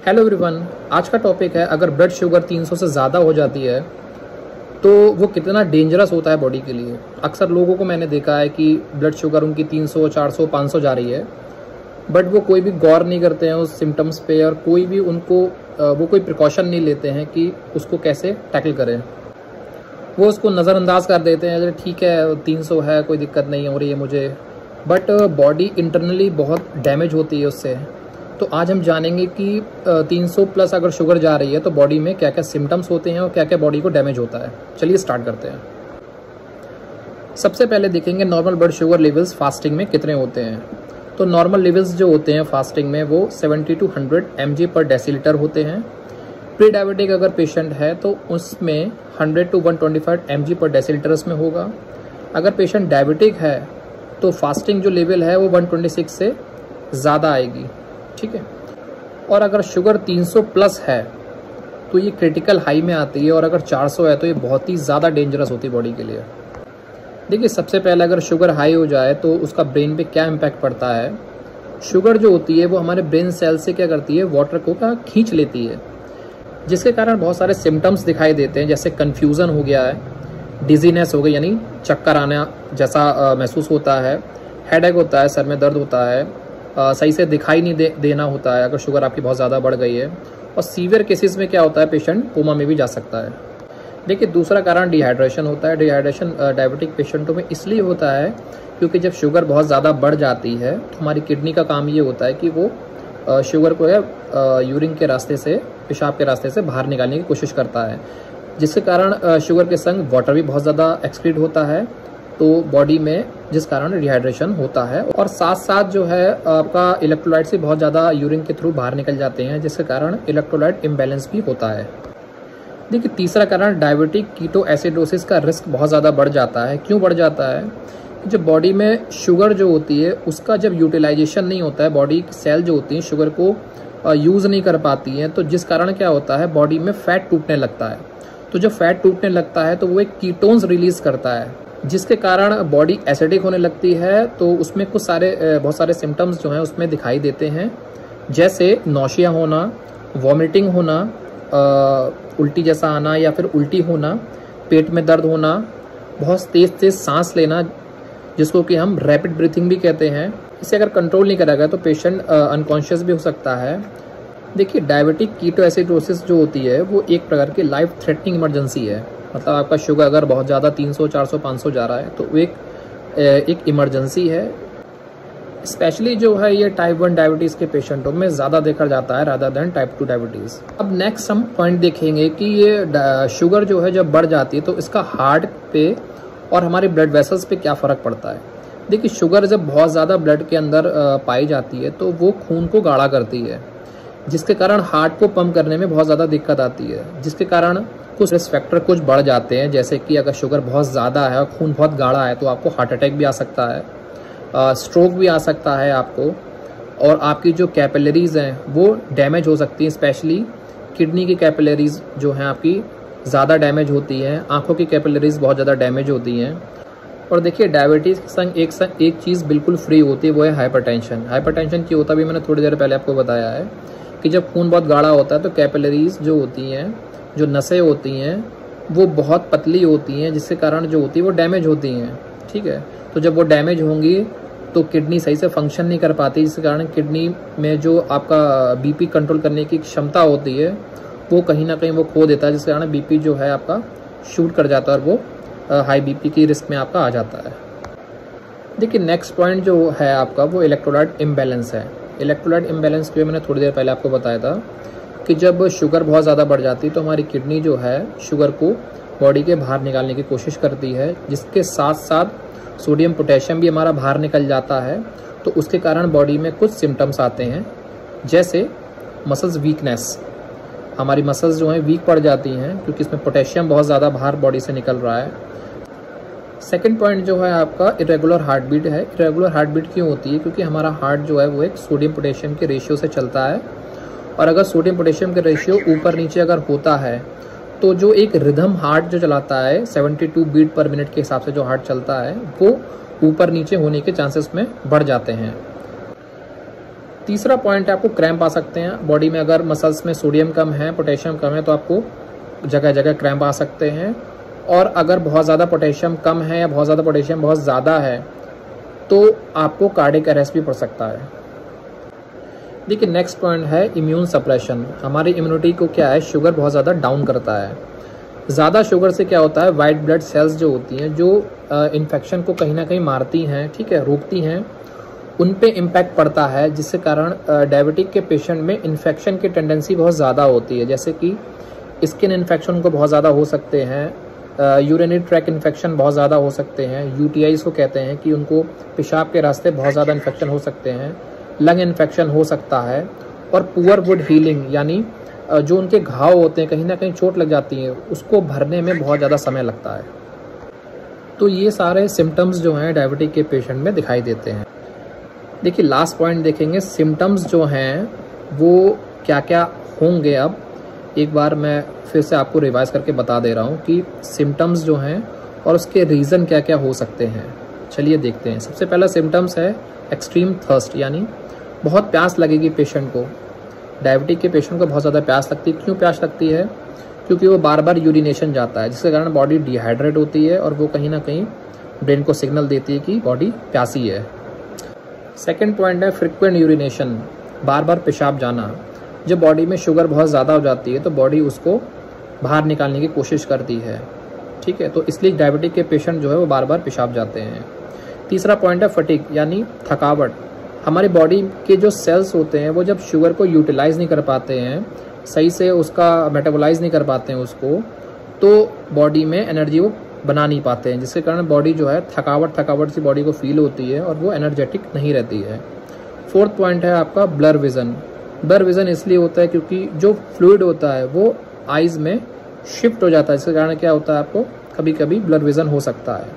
Hello everyone, आज का topic है अगर ब्लड शुगर 300 से ज़्यादा हो जाती है तो वो कितना डेंजरस होता है बॉडी के लिए। अक्सर लोगों को मैंने देखा है कि ब्लड शुगर उनकी 300, 400, 500 जा रही है, बट वो कोई भी गौर नहीं करते हैं उस सिम्टम्स पे और कोई भी वो कोई प्रिकॉशन नहीं लेते हैं कि उसको कैसे टैकल करें। वो उसको नज़रअंदाज कर देते हैं, ठीक है 300 है, कोई दिक्कत नहीं हो रही है मुझे, बट बॉडी इंटरनली बहुत डैमेज होती है उससे। तो आज हम जानेंगे कि 300 प्लस अगर शुगर जा रही है तो बॉडी में क्या क्या सिम्टम्स होते हैं और क्या क्या बॉडी को डैमेज होता है। चलिए स्टार्ट करते हैं। सबसे पहले देखेंगे normal blood sugar levels fasting में कितने होते हैं। तो नॉर्मल लेवल्स जो होते हैं फास्टिंग में वो 70 to 100 mg पर डेसीलीटर होते हैं। प्री डायबिटिक अगर पेशेंट है तो उसमें 100 to 125 mg पर डेसीलीटर उसमें होगा। अगर पेशेंट डायबिटिक है तो फास्टिंग जो लेवल है वो 126 से ज़्यादा आएगी, ठीक है। और अगर शुगर 300 प्लस है तो ये क्रिटिकल हाई में आती है, और अगर 400 है तो ये बहुत ही ज़्यादा डेंजरस होती है बॉडी के लिए। देखिए, सबसे पहले अगर शुगर हाई हो जाए तो उसका ब्रेन पे क्या इम्पैक्ट पड़ता है। शुगर जो होती है वो हमारे ब्रेन सेल से क्या करती है, वाटर को खींच लेती है, जिसके कारण बहुत सारे सिम्टम्स दिखाई देते हैं, जैसे कन्फ्यूज़न हो गया है, डिजीनेस हो गई यानी चक्कर आना जैसा महसूस होता है, हेडेक होता है, सर में दर्द होता है, सही से दिखाई नहीं देना होता है अगर शुगर आपकी बहुत ज़्यादा बढ़ गई है, और सीवियर केसेस में क्या होता है पेशेंट कोमा में भी जा सकता है। देखिए, दूसरा कारण डिहाइड्रेशन होता है। डिहाइड्रेशन डायबिटिक पेशेंटों में इसलिए होता है क्योंकि जब शुगर बहुत ज़्यादा बढ़ जाती है तो हमारी किडनी का काम ये होता है कि वो शुगर को यूरिन के रास्ते से, पेशाब के रास्ते से बाहर निकालने की कोशिश करता है, जिसके कारण शुगर के संग वाटर भी बहुत ज़्यादा एक्सक्रीट होता है तो बॉडी में, जिस कारण डिहाइड्रेशन होता है। और साथ साथ जो है आपका इलेक्ट्रोलाइट्स भी बहुत ज़्यादा यूरिन के थ्रू बाहर निकल जाते हैं, जिसके कारण इलेक्ट्रोलाइट इम्बैलेंस भी होता है। देखिए, तीसरा कारण डायबिटिक कीटो एसिडोसिस का रिस्क बहुत ज़्यादा बढ़ जाता है। क्यों बढ़ जाता है? जब बॉडी में शुगर जो होती है उसका जब यूटिलाइजेशन नहीं होता है, बॉडी की सेल जो होती है शुगर को यूज़ नहीं कर पाती हैं, तो जिस कारण क्या होता है बॉडी में फैट टूटने लगता है। तो जब फैट टूटने लगता है तो वो एक कीटोन्स रिलीज करता है, जिसके कारण बॉडी एसिडिक होने लगती है। तो उसमें बहुत सारे सिम्टम्स जो हैं उसमें दिखाई देते हैं, जैसे नौशिया होना, वॉमिटिंग होना, उल्टी जैसा आना या फिर उल्टी होना, पेट में दर्द होना, बहुत तेज तेज सांस लेना, जिसको कि हम रैपिड ब्रीथिंग भी कहते हैं। इसे अगर कंट्रोल नहीं करा गया तो पेशेंट अनकॉन्शियस भी हो सकता है। देखिए, डायबिटिक कीटो एसिडोसिस जो होती है वो एक प्रकार की लाइफ थ्रेटनिंग इमरजेंसी है। मतलब आपका शुगर अगर बहुत ज़्यादा 300, 400, 500 जा रहा है तो एक इमरजेंसी है। स्पेशली जो है ये टाइप 1 डायबिटीज़ के पेशेंटों में ज़्यादा देखा जाता है रादर देन टाइप 2 डायबिटीज़। अब नेक्स्ट हम पॉइंट देखेंगे कि ये शुगर जो है जब बढ़ जाती है तो इसका हार्ट पे और हमारे ब्लड वेसल्स पे क्या फ़र्क पड़ता है। देखिए, शुगर जब बहुत ज़्यादा ब्लड के अंदर पाई जाती है तो वो खून को गाढ़ा करती है, जिसके कारण हार्ट को पंप करने में बहुत ज़्यादा दिक्कत आती है, जिसके कारण कुछ रिस्क फैक्टर कुछ बढ़ जाते हैं। जैसे कि अगर शुगर बहुत ज़्यादा है और खून बहुत गाढ़ा है तो आपको हार्ट अटैक भी आ सकता है, स्ट्रोक भी आ सकता है आपको, और आपकी जो कैपिलरीज़ हैं वो डैमेज हो सकती हैं। स्पेशली किडनी की कैपिलरीज़ जो हैं आपकी ज़्यादा डैमेज होती हैं, आँखों की कैपिलरीज़ बहुत ज़्यादा डैमेज होती हैं। और देखिए, डायबिटीज़ के संग एक चीज़ बिल्कुल फ्री होती है, वो है हाइपरटेंशन। हाइपरटेंशन क्यों होता है भी मैंने थोड़ी देर पहले आपको बताया है कि जब खून बहुत गाढ़ा होता है तो कैपिलरीज़ जो होती हैं, जो नसें होती हैं वो बहुत पतली होती हैं, जिसके कारण जो होती है वो डैमेज होती हैं, ठीक है। तो जब वो डैमेज होंगी तो किडनी सही से फंक्शन नहीं कर पाती, जिसके कारण किडनी में जो आपका बीपी कंट्रोल करने की क्षमता होती है वो कहीं ना कहीं वो खो देता है, जिसके कारण बीपी जो है आपका शूट कर जाता है और वो हाई बीपी की रिस्क में आपका आ जाता है। देखिए, नेक्स्ट पॉइंट जो है आपका वो इलेक्ट्रोलाइट इम्बैलेंस है। इलेक्ट्रोलाइट इम्बैलेंस के मैंने थोड़ी देर पहले आपको बताया था कि जब शुगर बहुत ज़्यादा बढ़ जाती है तो हमारी किडनी जो है शुगर को बॉडी के बाहर निकालने की कोशिश करती है, जिसके साथ साथ सोडियम पोटेशियम भी हमारा बाहर निकल जाता है। तो उसके कारण बॉडी में कुछ सिम्टम्स आते हैं, जैसे मसल्स वीकनेस। हमारी मसल्स जो हैं वीक पड़ जाती हैं क्योंकि इसमें पोटेशियम बहुत ज़्यादा बाहर बॉडी से निकल रहा है। सेकंड पॉइंट जो है आपका इरेगुलर हार्ट बीट है। इरेगुलर हार्ट बीट क्यों होती है? क्योंकि हमारा हार्ट जो है वो एक सोडियम पोटेशियम के रेशियो से चलता है, और अगर सोडियम पोटेशियम का रेशियो ऊपर नीचे अगर होता है तो जो एक रिदम हार्ट जो चलाता है 72 बीट पर मिनट के हिसाब से जो हार्ट चलता है वो ऊपर नीचे होने के चांसेस में बढ़ जाते हैं। तीसरा पॉइंट है आपको क्रैम्प आ सकते हैं बॉडी में। अगर मसल्स में सोडियम कम है, पोटेशियम कम है, तो आपको जगह जगह क्रैम्प आ सकते हैं। और अगर बहुत ज़्यादा पोटेशियम कम है या बहुत ज़्यादा पोटेशियम बहुत ज़्यादा है तो आपको कार्डियक अरेस्ट भी पड़ सकता है। देखिए नेक्स्ट पॉइंट है इम्यून सप्रेशन। हमारी इम्यूनिटी को क्या है, शुगर बहुत ज़्यादा डाउन करता है। ज़्यादा शुगर से क्या होता है, वाइट ब्लड सेल्स जो होती हैं, जो इन्फेक्शन को कहीं ना कहीं मारती हैं, ठीक है, रोकती हैं, उन पे इम्पैक्ट पड़ता है, जिसके कारण डायबिटिक के पेशेंट में इन्फेक्शन की टेंडेंसी बहुत ज़्यादा होती है। जैसे कि स्किन इन्फेक्शन को बहुत ज़्यादा हो सकते हैं, यूरिनरी ट्रैक इन्फेक्शन बहुत ज़्यादा हो सकते हैं, यूटीआईज को कहते हैं कि उनको पेशाब के रास्ते बहुत ज़्यादा इन्फेक्शन हो सकते हैं, लंग इन्फेक्शन हो सकता है, और पुअर वुड हीलिंग यानी जो उनके घाव होते हैं, कहीं ना कहीं चोट लग जाती है, उसको भरने में बहुत ज़्यादा समय लगता है। तो ये सारे सिम्टम्स जो हैं डायबिटिक के पेशेंट में दिखाई देते हैं। देखिए लास्ट पॉइंट देखेंगे, सिम्टम्स जो हैं वो क्या क्या होंगे। अब एक बार मैं फिर से आपको रिवाइज करके बता दे रहा हूँ कि सिम्टम्स जो हैं और उसके रीज़न क्या क्या हो सकते हैं। चलिए देखते हैं। सबसे पहला सिम्टम्स है एक्सट्रीम थर्स्ट, यानी बहुत प्यास लगेगी पेशेंट को। डायबिटिक के पेशेंट को बहुत ज़्यादा प्यास लगती है। क्यों प्यास लगती है? क्योंकि वो बार बार यूरिनेशन जाता है, जिसके कारण बॉडी डिहाइड्रेट होती है और वो कहीं ना कहीं ब्रेन को सिग्नल देती है कि बॉडी प्यासी है। सेकेंड पॉइंट है फ्रिक्वेंट यूरिनेशन, बार बार पेशाब जाना। जब बॉडी में शुगर बहुत ज़्यादा हो जाती है तो बॉडी उसको बाहर निकालने की कोशिश करती है, ठीक है, तो इसलिए डायबिटिक के पेशेंट जो है वो बार बार पेशाब जाते हैं। तीसरा पॉइंट है फटीग, यानी थकावट। हमारी बॉडी के जो सेल्स होते हैं वो जब शुगर को यूटिलाइज नहीं कर पाते हैं, सही से उसका मेटाबोलाइज नहीं कर पाते हैं उसको, तो बॉडी में एनर्जी वो बना नहीं पाते हैं, जिसके कारण बॉडी जो है थकावट सी बॉडी को फील होती है और वो एनर्जेटिक नहीं रहती है। फोर्थ पॉइंट है आपका ब्लर विजन। ब्लर विजन इसलिए होता है क्योंकि जो फ्लूइड होता है वो आइज में शिफ्ट हो जाता है, जिसके कारण क्या होता है, आपको कभी कभी ब्लर विजन हो सकता है।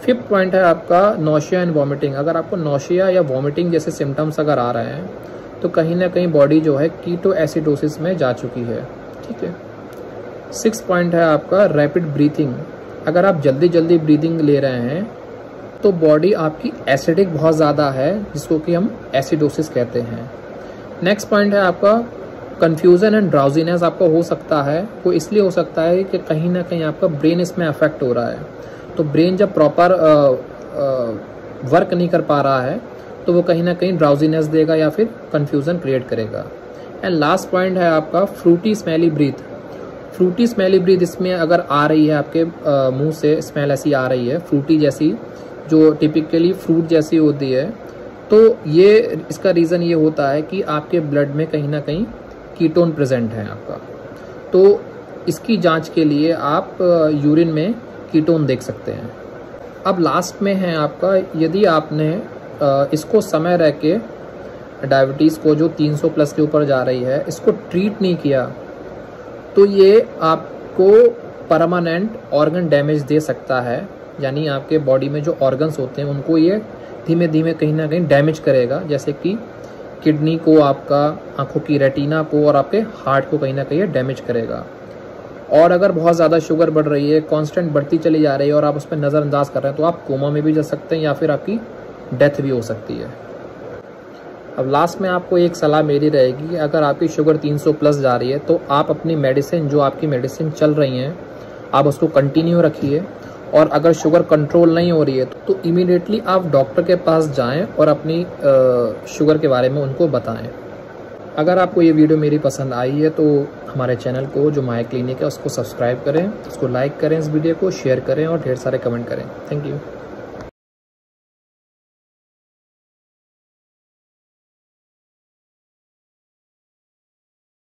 फिफ्थ पॉइंट है आपका नोशिया एंड वॉमिटिंग। अगर आपको नोशिया या वॉमिटिंग जैसे सिम्टम्स अगर आ रहे हैं तो कहीं ना कहीं बॉडी जो है कीटो एसिडोसिस में जा चुकी है, ठीक है। सिक्स पॉइंट है आपका रैपिड ब्रीथिंग। अगर आप जल्दी जल्दी ब्रीदिंग ले रहे हैं तो बॉडी आपकी एसिडिक बहुत ज़्यादा है, जिसको कि हम एसिडोसिस कहते हैं। नेक्स्ट पॉइंट है आपका कन्फ्यूज़न एंड ड्राउजीनेस। आपको हो सकता है, वो इसलिए हो सकता है कि कहीं ना कहीं आपका ब्रेन इसमें अफेक्ट हो रहा है, तो ब्रेन जब प्रॉपर वर्क नहीं कर पा रहा है तो वो कहीं ना कहीं ड्राउजीनेस देगा या फिर कन्फ्यूज़न क्रिएट करेगा। एंड लास्ट पॉइंट है आपका fruity smelly breath. Fruity smelly breath इसमें अगर आ रही है, आपके मुंह से स्मेल ऐसी आ रही है फ्रूटी जैसी, जो टिपिकली फ्रूट जैसी होती है, तो ये इसका रीज़न ये होता है कि आपके ब्लड में कहीं ना कहीं कीटोन प्रेजेंट है आपका। तो इसकी जांच के लिए आप यूरिन में कीटोन देख सकते हैं। अब लास्ट में है आपका, यदि आपने इसको समय रह के डायबिटीज़ को जो 300 प्लस के ऊपर जा रही है, इसको ट्रीट नहीं किया तो ये आपको परमानेंट ऑर्गन डैमेज दे सकता है। यानी आपके बॉडी में जो ऑर्गन्स होते हैं उनको ये धीमे धीमे कहीं ना कहीं डैमेज करेगा, जैसे कि किडनी को, आपका आंखों की रेटिना को और आपके हार्ट को कहीं ना कहीं डैमेज करेगा। और अगर बहुत ज़्यादा शुगर बढ़ रही है, कांस्टेंट बढ़ती चली जा रही है और आप उस पर नज़रअंदाज कर रहे हैं तो आप कोमा में भी जा सकते हैं या फिर आपकी डेथ भी हो सकती है। अब लास्ट में आपको एक सलाह मेरी रहेगी कि अगर आपकी शुगर 300 प्लस जा रही है तो आप अपनी मेडिसिन, जो आपकी मेडिसिन चल रही हैं, आप उसको कंटिन्यू रखिए। और अगर शुगर कंट्रोल नहीं हो रही है तो इमीडिएटली आप डॉक्टर के पास जाएं और अपनी शुगर के बारे में उनको बताएं। अगर आपको ये वीडियो मेरी पसंद आई है तो हमारे चैनल को, जो माय क्लिनिक है, उसको सब्सक्राइब करें, उसको लाइक करें, इस वीडियो को शेयर करें और ढेर सारे कमेंट करें। Thank you.